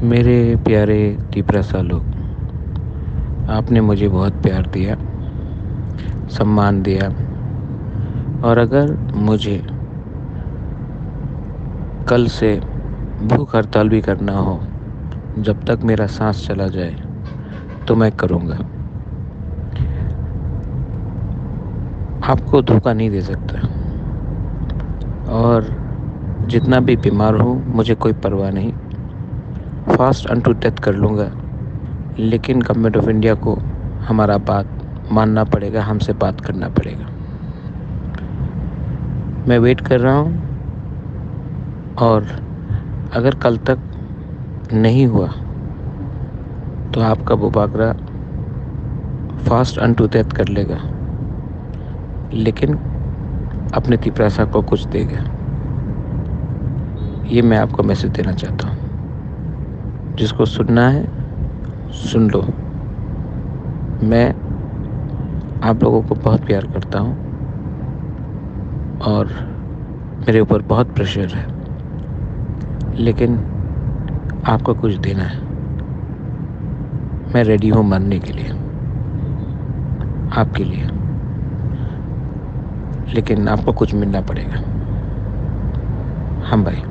मेरे प्यारे तीपरा लोग, आपने मुझे बहुत प्यार दिया, सम्मान दिया, और अगर मुझे कल से भूख हड़ताल भी करना हो जब तक मेरा सांस चला जाए तो मैं करूँगा। आपको धोखा नहीं दे सकता, और जितना भी बीमार हूँ मुझे कोई परवाह नहीं, फास्ट अनटू डेथ कर लूँगा। लेकिन गवर्नमेंट ऑफ इंडिया को हमारा बात मानना पड़ेगा, हमसे बात करना पड़ेगा। मैं वेट कर रहा हूँ, और अगर कल तक नहीं हुआ तो आपका बुबागरा फास्ट अनटू डेथ कर लेगा, लेकिन अपने तीपरासा को कुछ देगा। ये मैं आपको मैसेज देना चाहता हूँ। जिसको सुनना है सुन लो। मैं आप लोगों को बहुत प्यार करता हूँ, और मेरे ऊपर बहुत प्रेशर है, लेकिन आपको कुछ देना है। मैं रेडी हूँ मरने के लिए, आपके लिए, लेकिन आपको कुछ मिलना पड़ेगा। हम भाई।